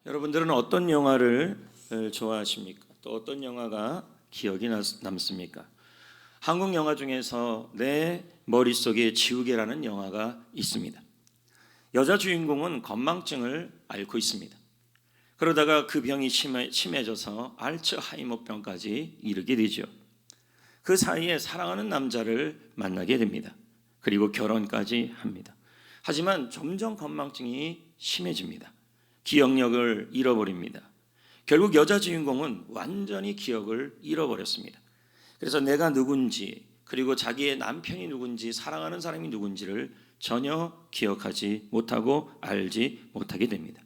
여러분들은 어떤 영화를 좋아하십니까? 또 어떤 영화가 기억이 남습니까? 한국 영화 중에서 내 머릿속에 지우개라는 영화가 있습니다. 여자 주인공은 건망증을 앓고 있습니다. 그러다가 그 병이 심해져서 알츠하이머병까지 이르게 되죠. 그 사이에 사랑하는 남자를 만나게 됩니다. 그리고 결혼까지 합니다. 하지만 점점 건망증이 심해집니다. 기억력을 잃어버립니다. 결국 여자 주인공은 완전히 기억을 잃어버렸습니다. 그래서 내가 누군지, 그리고 자기의 남편이 누군지, 사랑하는 사람이 누군지를 전혀 기억하지 못하고 알지 못하게 됩니다.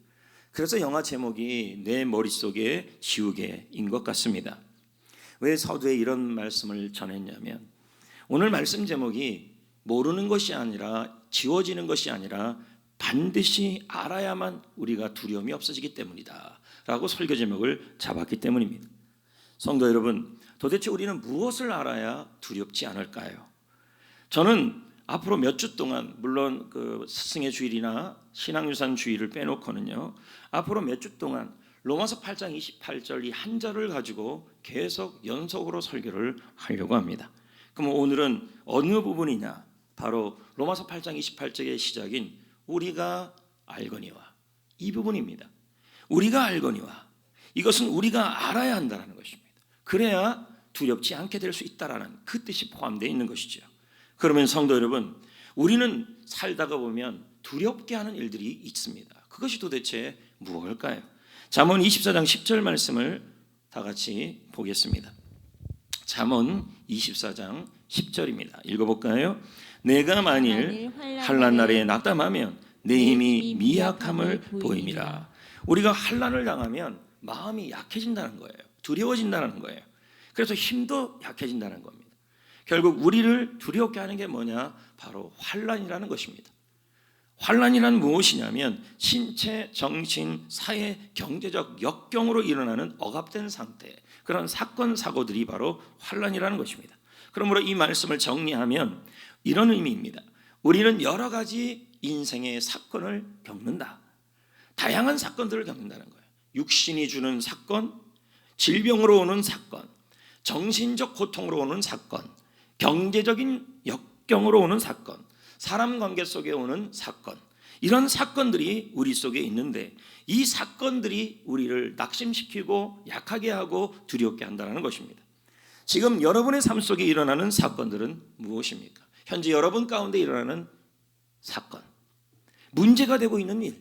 그래서 영화 제목이 내 머릿속에 지우개인 것 같습니다. 왜 서두에 이런 말씀을 전했냐면, 오늘 말씀 제목이 모르는 것이 아니라, 지워지는 것이 아니라 반드시 알아야만 우리가 두려움이 없어지기 때문이다 라고 설교 제목을 잡았기 때문입니다. 성도 여러분, 도대체 우리는 무엇을 알아야 두렵지 않을까요? 저는 앞으로 몇 주 동안, 물론 그 스승의 주일이나 신앙유산 주일을 빼놓고는요, 앞으로 몇 주 동안 로마서 8장 28절 이 한 절을 가지고 계속 연속으로 설교를 하려고 합니다. 그럼 오늘은 어느 부분이냐? 바로 로마서 8장 28절의 시작인 우리가 알거니와, 이 부분입니다. 우리가 알거니와, 이것은 우리가 알아야 한다는 것입니다. 그래야 두렵지 않게 될 수 있다라는 그 뜻이 포함되어 있는 것이죠. 그러면 성도 여러분, 우리는 살다가 보면 두렵게 하는 일들이 있습니다. 그것이 도대체 무엇일까요? 잠언 24장 10절 말씀을 다 같이 보겠습니다. 잠언 24장 10절입니다. 읽어볼까요? 내가 만일 환난 날에 낙담하면 내 힘이 미약함을 보임이라. 우리가 환난을 당하면 마음이 약해진다는 거예요. 두려워진다는 거예요. 그래서 힘도 약해진다는 겁니다. 결국 우리를 두렵게 하는 게 뭐냐? 바로 환난이라는 것입니다. 환난이란 무엇이냐면 신체, 정신, 사회, 경제적 역경으로 일어나는 억압된 상태, 그런 사건, 사고들이 바로 환난이라는 것입니다. 그러므로 이 말씀을 정리하면 이런 의미입니다. 우리는 여러 가지 인생의 사건을 겪는다. 다양한 사건들을 겪는다는 거예요. 육신이 주는 사건, 질병으로 오는 사건, 정신적 고통으로 오는 사건, 경제적인 역경으로 오는 사건, 사람 관계 속에 오는 사건, 이런 사건들이 우리 속에 있는데 이 사건들이 우리를 낙심시키고 약하게 하고 두렵게 한다는 것입니다. 지금 여러분의 삶 속에 일어나는 사건들은 무엇입니까? 현재 여러분 가운데 일어나는 사건, 문제가 되고 있는 일,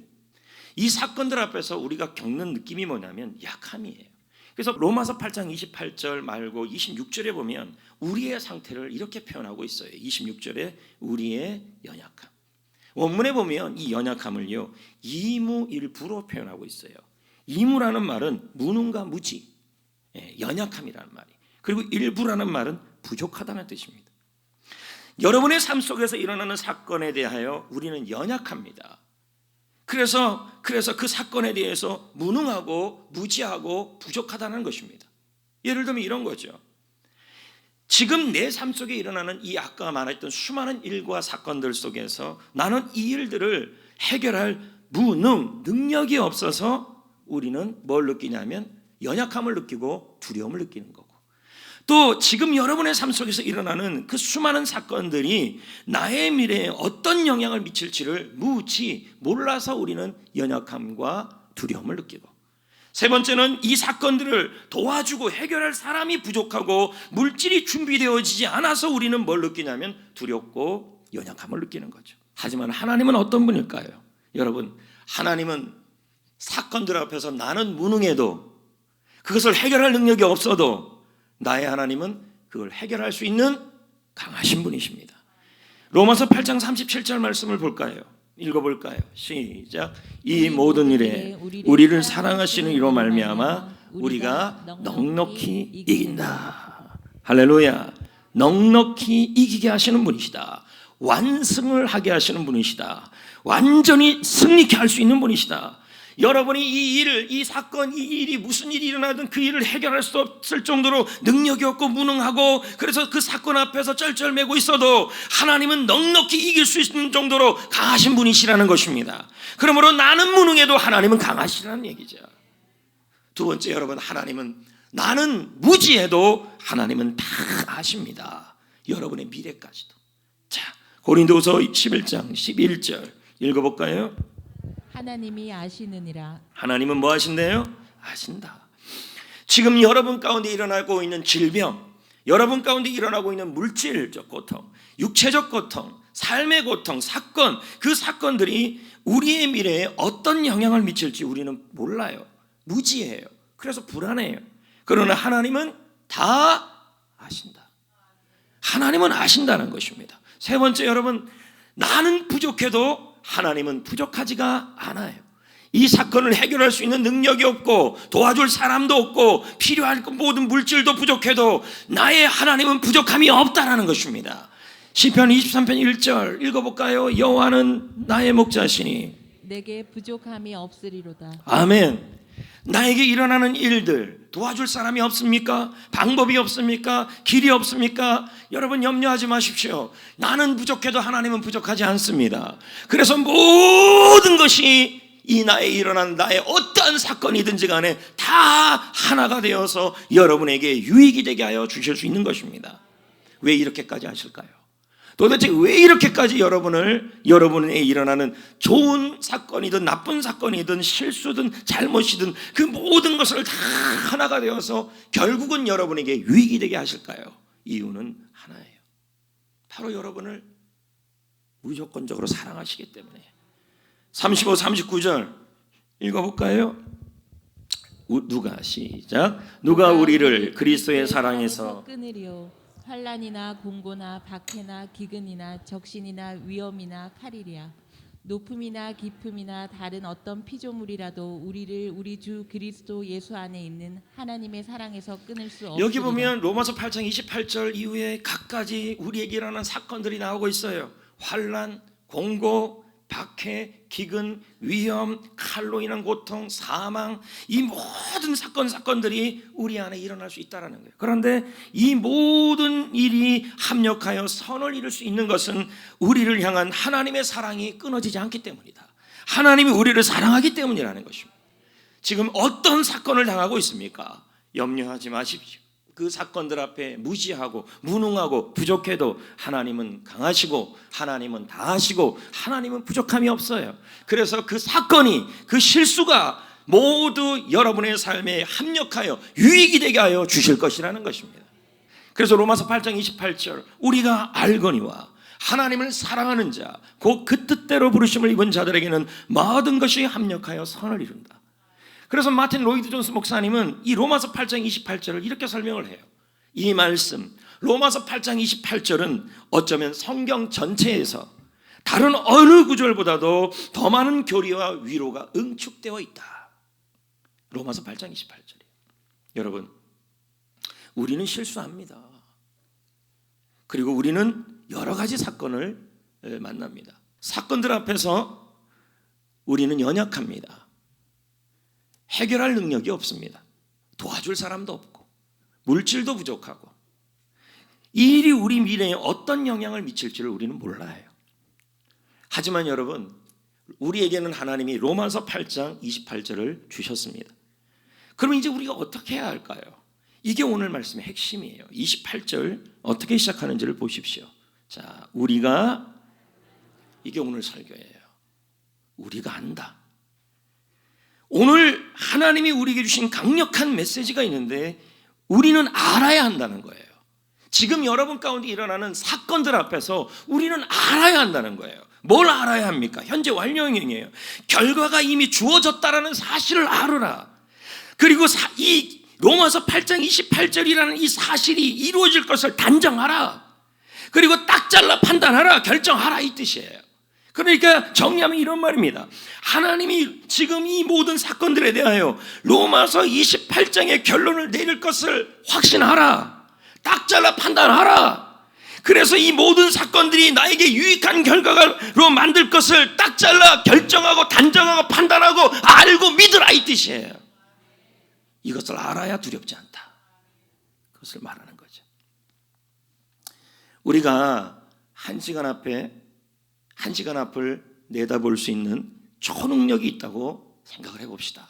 이 사건들 앞에서 우리가 겪는 느낌이 뭐냐면 약함이에요. 그래서 로마서 8장 28절 말고 26절에 보면 우리의 상태를 이렇게 표현하고 있어요. 26절에 우리의 연약함. 원문에 보면 이 연약함을요, 이무일부로 표현하고 있어요. 이무라는 말은 무능과 무지, 연약함이라는 말이. 그리고 일부라는 말은 부족하다는 뜻입니다. 여러분의 삶 속에서 일어나는 사건에 대하여 우리는 연약합니다. 그래서 그 사건에 대해서 무능하고 무지하고 부족하다는 것입니다. 예를 들면 이런 거죠. 지금 내 삶 속에 일어나는 이 아까 말했던 수많은 일과 사건들 속에서 나는 이 일들을 해결할 능력이 없어서 우리는 뭘 느끼냐면 연약함을 느끼고 두려움을 느끼는 거고, 또 지금 여러분의 삶 속에서 일어나는 그 수많은 사건들이 나의 미래에 어떤 영향을 미칠지를 몰라서 우리는 연약함과 두려움을 느끼고, 세 번째는 이 사건들을 도와주고 해결할 사람이 부족하고 물질이 준비되어지지 않아서 우리는 뭘 느끼냐면 두렵고 연약함을 느끼는 거죠. 하지만 하나님은 어떤 분일까요? 여러분, 하나님은 사건들 앞에서 나는 무능해도, 그것을 해결할 능력이 없어도 나의 하나님은 그걸 해결할 수 있는 강하신 분이십니다. 로마서 8장 37절 말씀을 볼까요? 읽어볼까요? 시작. 이 모든 일에 우리를 사랑하시는 이로 말미암아 우리가 넉넉히 이긴다. 할렐루야. 넉넉히 이기게 하시는 분이시다. 완승을 하게 하시는 분이시다. 완전히 승리케 할 수 있는 분이시다. 여러분이 이 일, 이 사건, 이 일이 무슨 일이 일어나든 그 일을 해결할 수 없을 정도로 능력이 없고 무능하고 그래서 그 사건 앞에서 쩔쩔매고 있어도 하나님은 넉넉히 이길 수 있는 정도로 강하신 분이시라는 것입니다. 그러므로 나는 무능해도 하나님은 강하시라는 얘기죠. 두 번째, 여러분, 하나님은 나는 무지해도 하나님은 다 아십니다. 여러분의 미래까지도. 자, 고린도후서 11장 11절 읽어볼까요? 하나님이 아시느니라. 하나님은 뭐 하신대요? 아신다. 지금 여러분 가운데 일어나고 있는 질병, 여러분 가운데 일어나고 있는 물질적 고통, 육체적 고통, 삶의 고통, 사건, 그 사건들이 우리의 미래에 어떤 영향을 미칠지 우리는 몰라요. 무지해요. 그래서 불안해요. 그러나 하나님은 다 아신다. 하나님은 아신다는 것입니다. 세 번째, 여러분, 나는 부족해도 하나님은 부족하지가 않아요. 이 사건을 해결할 수 있는 능력이 없고 도와줄 사람도 없고 필요한 모든 물질도 부족해도 나의 하나님은 부족함이 없다라는 것입니다. 시편 23편 1절 읽어볼까요? 여호와는 나의 목자시니 내게 부족함이 없으리로다. 아멘. 나에게 일어나는 일들 도와줄 사람이 없습니까? 방법이 없습니까? 길이 없습니까? 여러분 염려하지 마십시오. 나는 부족해도 하나님은 부족하지 않습니다. 그래서 모든 것이 이 나에 일어난 나의 어떠한 사건이든지 간에 다 하나가 되어서 여러분에게 유익이 되게 하여 주실 수 있는 것입니다. 왜 이렇게까지 하실까요? 도대체 왜 이렇게까지 여러분에 일어나는 좋은 사건이든 나쁜 사건이든 실수든 잘못이든 그 모든 것을 다 하나가 되어서 결국은 여러분에게 유익이 되게 하실까요? 이유는 하나예요. 바로 여러분을 무조건적으로 사랑하시기 때문에. 35, 39절 읽어볼까요? 누가 시작. 누가 우리를 그리스도의 사랑에서 끊으리요. 환난이나 공고나 박해나 기근이나 적신이나 위험이나 칼이랴. 높음이나 깊음이나 다른 어떤 피조물이라도 우리를 우리 주 그리스도 예수 안에 있는 하나님의 사랑에서 끊을 수 없으리라. 여기 보면 로마서 8장 28절 이후에 각가지 우리에게 일어난 사건들이 나오고 있어요. 환난, 공고, 박해, 기근, 위험, 칼로 인한 고통, 사망, 이 모든 사건들이 우리 안에 일어날 수 있다는 거예요. 그런데 이 모든 일이 합력하여 선을 이룰 수 있는 것은 우리를 향한 하나님의 사랑이 끊어지지 않기 때문이다. 하나님이 우리를 사랑하기 때문이라는 것입니다. 지금 어떤 사건을 당하고 있습니까? 염려하지 마십시오. 그 사건들 앞에 무지하고 무능하고 부족해도 하나님은 강하시고 하나님은 다 하시고 하나님은 부족함이 없어요. 그래서 그 사건이, 그 실수가 모두 여러분의 삶에 합력하여 유익이 되게 하여 주실 것이라는 것입니다. 그래서 로마서 8장 28절 우리가 알거니와 하나님을 사랑하는 자 곧 그 뜻대로 부르심을 입은 자들에게는 모든 것이 합력하여 선을 이룬다. 그래서 마틴 로이드 존스 목사님은 이 로마서 8장 28절을 이렇게 설명을 해요. 이 말씀 로마서 8장 28절은 어쩌면 성경 전체에서 다른 어느 구절보다도 더 많은 교리와 위로가 응축되어 있다. 로마서 8장 28절이에요. 여러분, 우리는 실수합니다. 그리고 우리는 여러 가지 사건을 만납니다. 사건들 앞에서 우리는 연약합니다. 해결할 능력이 없습니다. 도와줄 사람도 없고 물질도 부족하고 이 일이 우리 미래에 어떤 영향을 미칠지를 우리는 몰라요. 하지만 여러분, 우리에게는 하나님이 로마서 8장 28절을 주셨습니다. 그럼 이제 우리가 어떻게 해야 할까요? 이게 오늘 말씀의 핵심이에요. 28절 어떻게 시작하는지를 보십시오. 자, 우리가, 이게 오늘 설교예요. 우리가 안다. 오늘 하나님이 우리에게 주신 강력한 메시지가 있는데 우리는 알아야 한다는 거예요. 지금 여러분 가운데 일어나는 사건들 앞에서 우리는 알아야 한다는 거예요. 뭘 알아야 합니까? 현재 완료형이에요. 결과가 이미 주어졌다라는 사실을 알아라. 그리고 이 로마서 8장 28절이라는 이 사실이 이루어질 것을 단정하라. 그리고 딱 잘라 판단하라. 결정하라, 이 뜻이에요. 그러니까 정리하면 이런 말입니다. 하나님이 지금 이 모든 사건들에 대하여 로마서 28장의 결론을 내릴 것을 확신하라. 딱 잘라 판단하라. 그래서 이 모든 사건들이 나에게 유익한 결과로 만들 것을 딱 잘라 결정하고 단정하고 판단하고 알고 믿으라 이 뜻이에요. 이것을 알아야 두렵지 않다. 그것을 말하는 거죠. 우리가 한 시간 앞을 내다볼 수 있는 초능력이 있다고 생각을 해봅시다.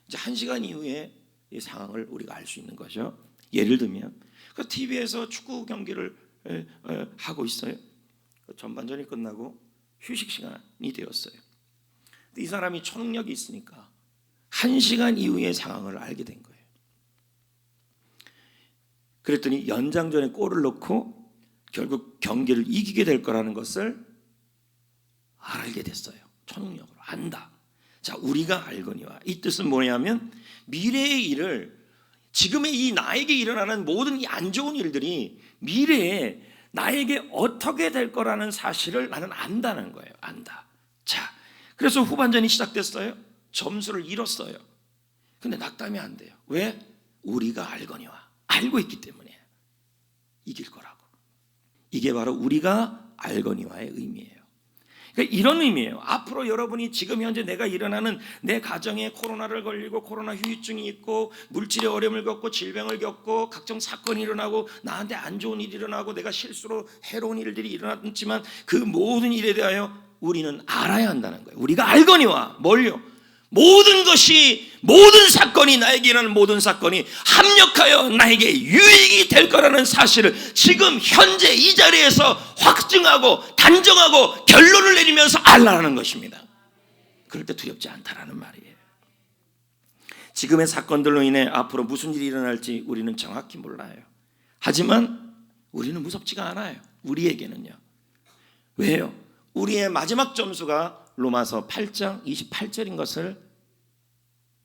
이제 1시간 이후에 이 상황을 우리가 알 수 있는 거죠. 예를 들면 그 TV에서 축구 경기를 하고 있어요. 전반전이 끝나고 휴식 시간이 되었어요. 이 사람이 초능력이 있으니까 1시간 이후의 상황을 알게 된 거예요. 그랬더니 연장전에 골을 넣고 결국 경기를 이기게 될 거라는 것을 알게 됐어요. 초능력으로 안다. 자, 우리가 알거니와 이 뜻은 뭐냐면 미래의 일을 지금의 이 나에게 일어나는 모든 이 안 좋은 일들이 미래에 나에게 어떻게 될 거라는 사실을 나는 안다는 거예요. 안다. 자, 그래서 후반전이 시작됐어요. 점수를 잃었어요. 근데 낙담이 안 돼요. 왜? 우리가 알거니와 알고 있기 때문에 이길 거라고. 이게 바로 우리가 알거니와의 의미예요. 그러니까 이런 의미예요. 앞으로 여러분이 지금 현재 내가 일어나는 내 가정에 코로나를 걸리고 코로나 후유증이 있고 물질의 어려움을 겪고 질병을 겪고 각종 사건이 일어나고 나한테 안 좋은 일이 일어나고 내가 실수로 해로운 일들이 일어났지만 그 모든 일에 대하여 우리는 알아야 한다는 거예요. 우리가 알거니와 뭘요? 모든 사건이 나에게 일어나는 모든 사건이 합력하여 나에게 유익이 될 거라는 사실을 지금 현재 이 자리에서 확증하고 단정하고 결론을 내리면서 알라는 것입니다. 그럴 때 두렵지 않다라는 말이에요. 지금의 사건들로 인해 앞으로 무슨 일이 일어날지 우리는 정확히 몰라요. 하지만 우리는 무섭지가 않아요. 우리에게는요. 왜요? 우리의 마지막 점수가 로마서 8장 28절인 것을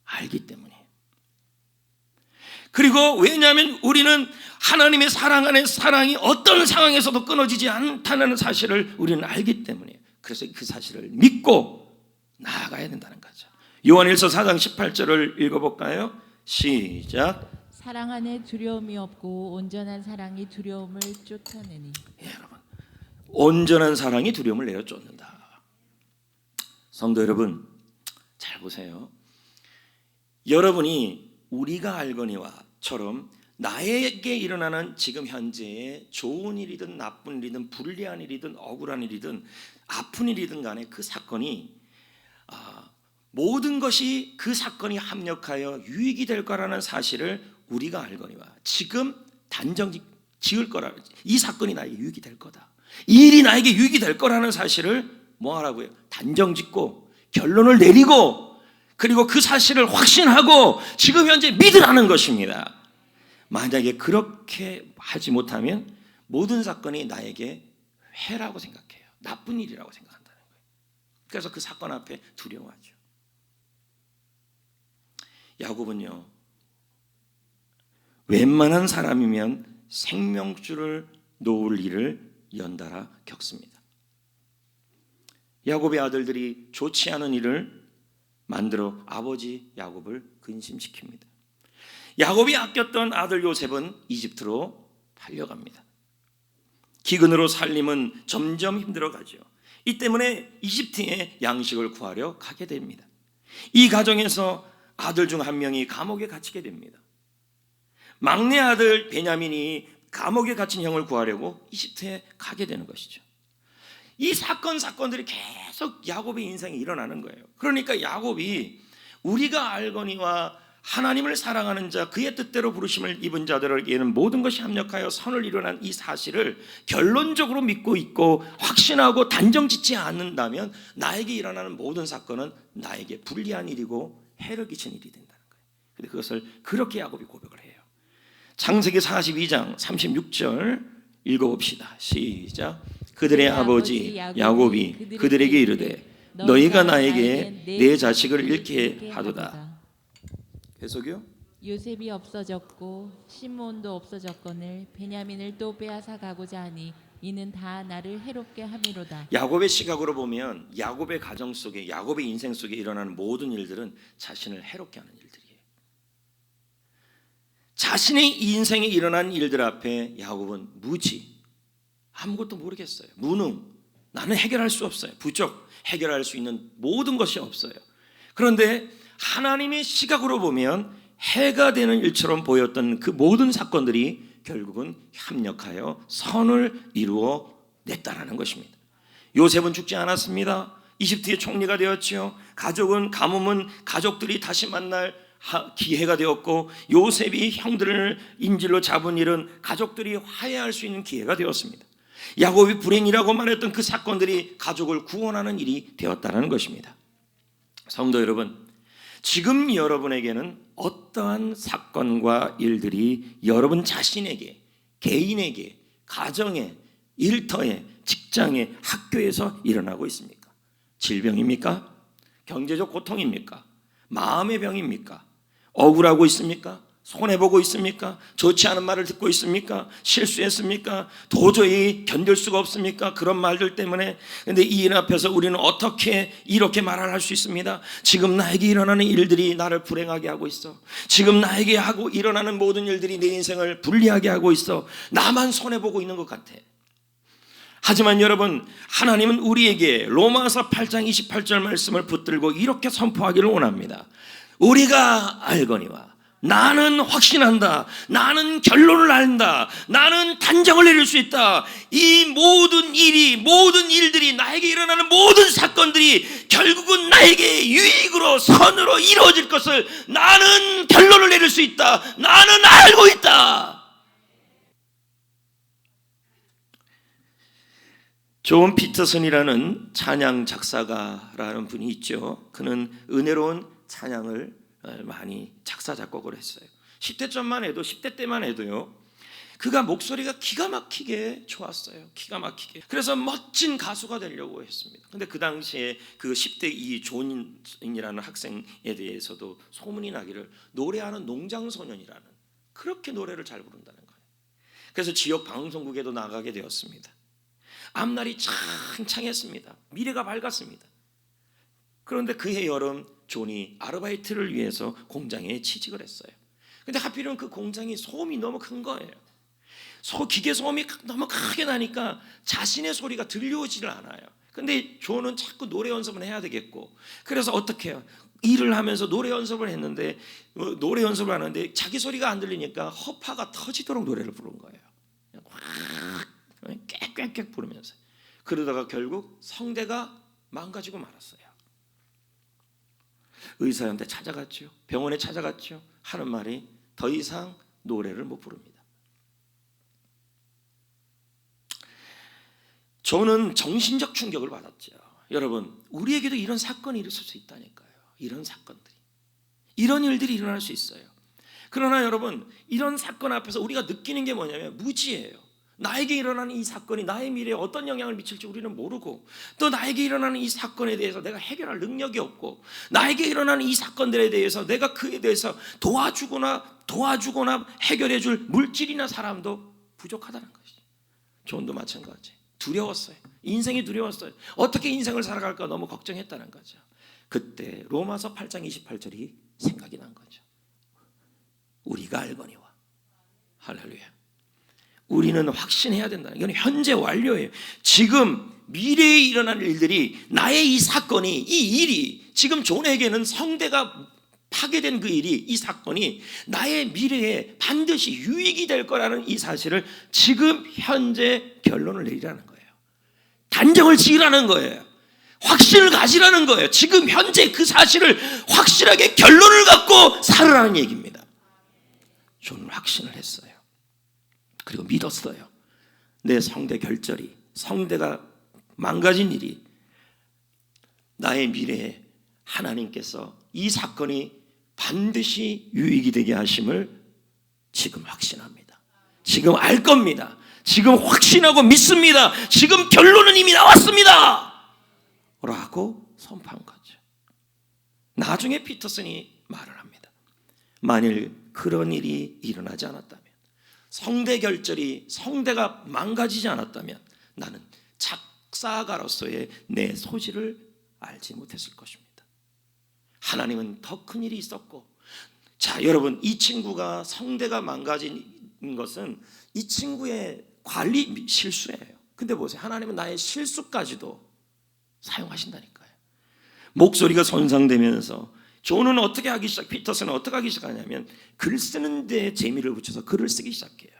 알기 때문에. 그리고 왜냐하면 우리는 하나님의 사랑 안에 사랑이 어떤 상황에서도 끊어지지 않다는 사실을 우리는 알기 때문에. 그래서 그 사실을 믿고 나아가야 된다는 거죠. 요한일서 4장 18절을 읽어볼까요? 시작. 사랑 안에 두려움이 없고 온전한 사랑이 두려움을 쫓아내니. 예, 여러분, 온전한 사랑이 두려움을 내어쫓는다. 성도 여러분, 잘 보세요. 여러분이 우리가 알거니와처럼 나에게 일어나는 지금 현재의 좋은 일이든 나쁜 일이든 불리한 일이든 억울한 일이든 아픈 일이든 간에 그 사건이 모든 것이 그 사건이 합력하여 유익이 될 거라는 사실을 우리가 알거니와 지금 단정 지을 거라, 이 사건이 나에게 유익이 될 거다, 이 일이 나에게 유익이 될 거라는 사실을 뭐 하라고요? 단정 짓고 결론을 내리고 그리고 그 사실을 확신하고 지금 현재 믿으라는 것입니다. 만약에 그렇게 하지 못하면 모든 사건이 나에게 해라고 생각해요. 나쁜 일이라고 생각한다는 거예요. 그래서 그 사건 앞에 두려워하죠. 야곱은요, 웬만한 사람이면 생명줄을 놓을 일을 연달아 겪습니다. 야곱의 아들들이 좋지 않은 일을 만들어 아버지 야곱을 근심시킵니다. 야곱이 아꼈던 아들 요셉은 이집트로 팔려갑니다. 기근으로 살림은 점점 힘들어가죠. 이 때문에 이집트에 양식을 구하려 가게 됩니다. 이 가정에서 아들 중 한 명이 감옥에 갇히게 됩니다. 막내 아들 베냐민이 감옥에 갇힌 형을 구하려고 이집트에 가게 되는 것이죠. 이 사건들이 계속 야곱의 인생에 일어나는 거예요. 그러니까 야곱이 우리가 알거니와 하나님을 사랑하는 자, 그의 뜻대로 부르심을 입은 자들에게는 모든 것이 합력하여 선을 이루는 이 사실을 결론적으로 믿고 있고 확신하고 단정짓지 않는다면 나에게 일어나는 모든 사건은 나에게 불리한 일이고 해를 끼치는 일이 된다는 거예요. 근데 그것을 그렇게 야곱이 고백을 해요. 창세기 42장 36절 읽어봅시다. 시작. 그들의 아버지 야곱이 그들에게 이르되 너희가 나에게 내 자식을 잃게 하도다. 계속요. 요셉이 없어졌고 시므온도 없어졌거늘 베냐민을 또 빼앗아 가고자 하니 이는 다 나를 해롭게 함이로다. 야곱의 시각으로 보면 야곱의 가정 속에, 야곱의 인생 속에 일어나는 모든 일들은 자신을 해롭게 하는 일들이에요. 자신의 인생에 일어난 일들 앞에 야곱은 무지, 아무것도 모르겠어요. 무능. 나는 해결할 수 없어요. 부족. 해결할 수 있는 모든 것이 없어요. 그런데 하나님의 시각으로 보면 해가 되는 일처럼 보였던 그 모든 사건들이 결국은 협력하여 선을 이루어 냈다라는 것입니다. 요셉은 죽지 않았습니다. 이집트의 총리가 되었지요. 가뭄은 가족들이 다시 만날 기회가 되었고, 요셉이 형들을 인질로 잡은 일은 가족들이 화해할 수 있는 기회가 되었습니다. 야곱이 불행이라고 말했던 그 사건들이 가족을 구원하는 일이 되었다는 것입니다. 성도 여러분, 지금 여러분에게는 어떠한 사건과 일들이 여러분 자신에게, 개인에게, 가정에, 일터에, 직장에, 학교에서 일어나고 있습니까? 질병입니까? 경제적 고통입니까? 마음의 병입니까? 억울하고 있습니까? 손해보고 있습니까? 좋지 않은 말을 듣고 있습니까? 실수했습니까? 도저히 견딜 수가 없습니까? 그런 말들 때문에. 근데 이 일 앞에서 우리는 어떻게 이렇게 말을 할 수 있습니다. 지금 나에게 일어나는 일들이 나를 불행하게 하고 있어. 지금 나에게 일어나는 모든 일들이 내 인생을 불리하게 하고 있어. 나만 손해보고 있는 것 같아. 하지만 여러분, 하나님은 우리에게 로마서 8장 28절 말씀을 붙들고 이렇게 선포하기를 원합니다. 우리가 알거니와 나는 확신한다. 나는 결론을 안다. 나는 단정을 내릴 수 있다. 이 모든 일들이, 나에게 일어나는 모든 사건들이 결국은 나에게 유익으로, 선으로 이루어질 것을 나는 결론을 내릴 수 있다. 나는 알고 있다. 존 피터슨이라는 찬양 작사가라는 분이 있죠. 그는 은혜로운 찬양을 많이 작사 작곡을 했어요. 10대 때만 해도요, 그가 목소리가 기가 막히게 좋았어요. 기가 막히게. 그래서 멋진 가수가 되려고 했습니다. 근데 그 당시에 그 10대 이 존이라는 학생에 대해서도 소문이 나기를 노래하는 농장소년이라는, 그렇게 노래를 잘 부른다는 거예요. 그래서 지역 방송국에도 나가게 되었습니다. 앞날이 창창했습니다. 미래가 밝았습니다. 그런데 그해 여름 존이 아르바이트를 위해서 공장에 취직을 했어요. 근데 하필이면 그 공장이 소음이 너무 큰 거예요. 기계 소음이 너무 크게 나니까 자신의 소리가 들려오지를 않아요. 근데 존은 자꾸 노래 연습을 해야 되겠고, 그래서 어떻게 해요? 일을 하면서 노래 연습을 했는데, 노래 연습을 하는데 자기 소리가 안 들리니까 허파가 터지도록 노래를 부른 거예요. 꽥꽥꽥 부르면서. 그러다가 결국 성대가 망가지고 말았어요. 의사한테 찾아갔죠. 병원에 찾아갔죠. 하는 말이 더 이상 노래를 못 부릅니다. 저는 정신적 충격을 받았죠. 여러분, 우리에게도 이런 사건이 일어날 수 있다니까요. 이런 사건들이, 이런 일들이 일어날 수 있어요. 그러나 여러분, 이런 사건 앞에서 우리가 느끼는 게 뭐냐면 무지예요. 나에게 일어나는 이 사건이 나의 미래에 어떤 영향을 미칠지 우리는 모르고, 또 나에게 일어나는 이 사건에 대해서 내가 해결할 능력이 없고, 나에게 일어나는 이 사건들에 대해서 내가 그에 대해서 도와주거나 해결해 줄 물질이나 사람도 부족하다는 것이죠. 존도 마찬가지. 두려웠어요. 인생이 두려웠어요. 어떻게 인생을 살아갈까 너무 걱정했다는 거죠. 그때 로마서 8장 28절이 생각이 난 거죠. 우리가 알거니와. 할렐루야. 우리는 확신해야 된다는, 이건 현재 완료예요. 지금 미래에 일어날 일들이, 나의 이 사건이, 이 일이, 지금 존에게는 성대가 파괴된 그 일이, 이 사건이 나의 미래에 반드시 유익이 될 거라는 이 사실을 지금 현재 결론을 내리라는 거예요. 단정을 지으라는 거예요. 확신을 가지라는 거예요. 지금 현재 그 사실을 확실하게 결론을 갖고 살으라는 얘기입니다. 존은 확신을 했어요. 그리고 믿었어요. 내 성대 결절이, 성대가 망가진 일이 나의 미래에 하나님께서 이 사건이 반드시 유익이 되게 하심을 지금 확신합니다. 지금 알 겁니다. 지금 확신하고 믿습니다. 지금 결론은 이미 나왔습니다 라고 선포한 거죠. 나중에 피터슨이 말을 합니다. 만일 그런 일이 일어나지 않았다면, 성대 결절이, 성대가 망가지지 않았다면 나는 작사가로서의 내 소질을 알지 못했을 것입니다. 하나님은 더 큰 일이 있었고, 자 여러분, 이 친구가 성대가 망가진 것은 이 친구의 관리 실수예요. 근데 보세요. 하나님은 나의 실수까지도 사용하신다니까요. 목소리가 손상되면서 존은 어떻게 하기 시작, 피터슨은 어떻게 하기 시작하냐면 글 쓰는 데 재미를 붙여서 글을 쓰기 시작해요.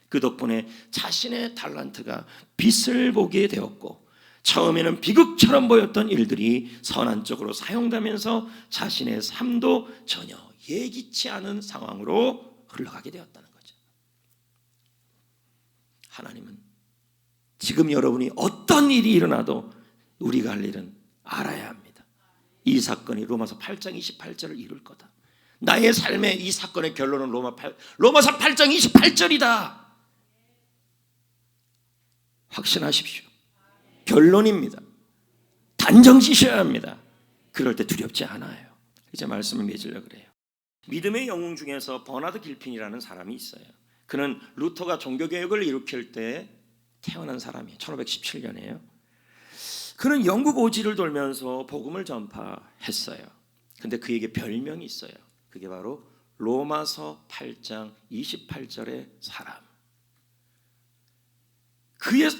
그 덕분에 자신의 달란트가 빛을 보게 되었고, 처음에는 비극처럼 보였던 일들이 선한 쪽으로 사용되면서 자신의 삶도 전혀 예기치 않은 상황으로 흘러가게 되었다는 거죠. 하나님은 지금 여러분이 어떤 일이 일어나도 우리가 할 일은 알아야 합니다. 이 사건이 로마서 8장 28절을 이룰 거다. 나의 삶의 이 사건의 결론은 로마서 8장 28절이다. 확신하십시오. 결론입니다. 단정 지셔야 합니다. 그럴 때 두렵지 않아요. 이제 말씀을 맺으려고 그래요. 믿음의 영웅 중에서 버나드 길핀이라는 사람이 있어요. 그는 루터가 종교개혁을 일으킬 때 태어난 사람이에요. 1517년이에요. 그는 영국 오지를 돌면서 복음을 전파했어요. 근데 그에게 별명이 있어요. 그게 바로 로마서 8장 28절의 사람.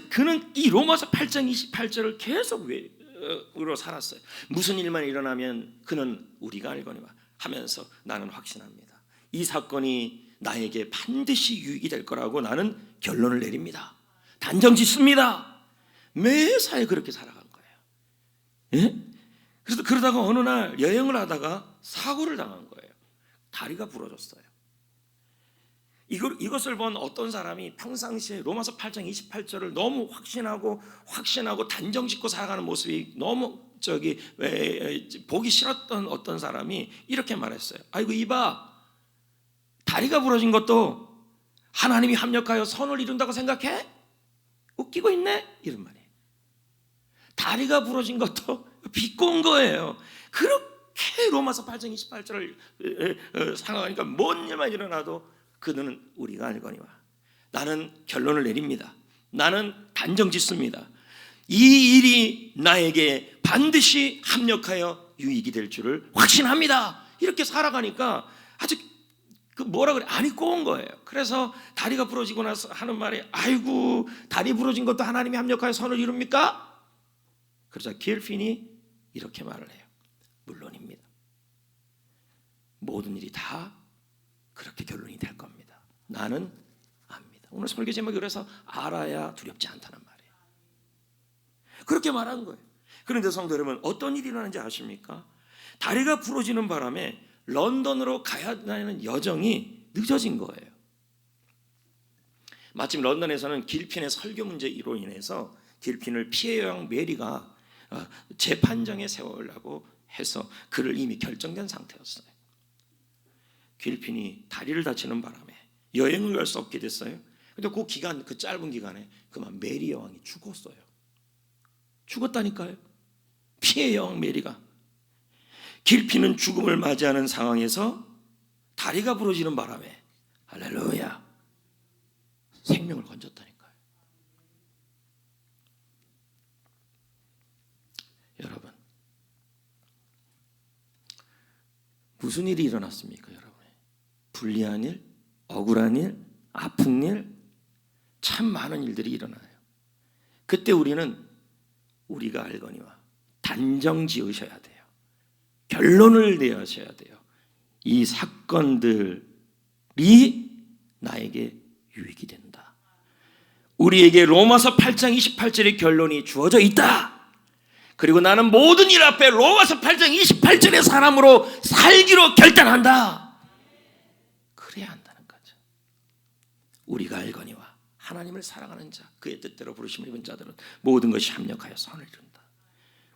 그는 이 로마서 8장 28절을 계속 외로 살았어요. 무슨 일만 일어나면 그는 우리가 알거니와 하면서 나는 확신합니다. 이 사건이 나에게 반드시 유익이 될 거라고 나는 결론을 내립니다. 단정 짓습니다. 매사에 그렇게 살아간 거예요. 예? 그래서 그러다가 어느 날 여행을 하다가 사고를 당한 거예요. 다리가 부러졌어요. 이것을 본 어떤 사람이 평상시에 로마서 8장 28절을 너무 확신하고 단정 짓고 살아가는 모습이 너무 보기 싫었던 어떤 사람이 이렇게 말했어요. 아이고 이봐, 다리가 부러진 것도 하나님이 합력하여 선을 이룬다고 생각해? 웃기고 있네? 이런 말이에요. 다리가 부러진 것도 비꼰 거예요. 그렇게 로마서 8장 28절을 생각하니까 뭔 일만 일어나도 그는 우리가 알거니와 나는 결론을 내립니다. 나는 단정 짓습니다. 이 일이 나에게 반드시 합력하여 유익이 될 줄을 확신합니다. 이렇게 살아가니까 아주 뭐라 그래, 안이 꼬운 거예요. 그래서 다리가 부러지고 나서 하는 말이 아이고 다리 부러진 것도 하나님이 합력하여 선을 이룹니까? 그러자 길핀이 이렇게 말을 해요. 물론입니다. 모든 일이 다 그렇게 결론이 될 겁니다. 나는 압니다. 오늘 설교 제목이 그래서 알아야 두렵지 않다는 말이에요. 그렇게 말한 거예요. 그런데 성도 여러분, 어떤 일이 일어나는지 아십니까? 다리가 부러지는 바람에 런던으로 가야 하는 여정이 늦어진 거예요. 마침 런던에서는 길핀의 설교 문제로 인해서 길핀을 피해 여왕 메리가 재판정에 세우려고 해서 그를 이미 결정된 상태였어요. 길핀이 다리를 다치는 바람에 여행을 갈 수 없게 됐어요. 그런데 그 짧은 기간에 그만 메리 여왕이 죽었어요. 죽었다니까요. 피해 여왕 메리가. 길핀은 죽음을 맞이하는 상황에서 다리가 부러지는 바람에 할렐루야 생명을 건졌다니까요. 여러분, 무슨 일이 일어났습니까, 여러분? 불리한 일, 억울한 일, 아픈 일, 참 많은 일들이 일어나요. 그때 우리가 알거니와 단정 지으셔야 돼요. 결론을 내셔야 돼요. 이 사건들이 나에게 유익이 된다. 우리에게 로마서 8장 28절의 결론이 주어져 있다. 그리고 나는 모든 일 앞에 로마서 8장 28절의 사람으로 살기로 결단한다. 그래야 한다는 거죠. 우리가 알거니와 하나님을 사랑하는 자, 그의 뜻대로 부르심을 입은 자들은 모든 것이 합력하여 선을 이룬다.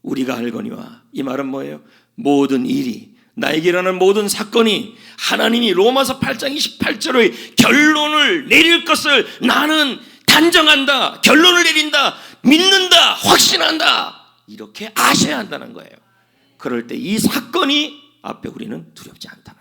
우리가 알거니와 이 말은 뭐예요? 모든 일이, 나에게 일어나는 모든 사건이 하나님이 로마서 8장 28절의 결론을 내릴 것을 나는 단정한다, 결론을 내린다, 믿는다, 확신한다, 이렇게 아셔야 한다는 거예요. 그럴 때 이 사건이 앞에 우리는 두렵지 않다.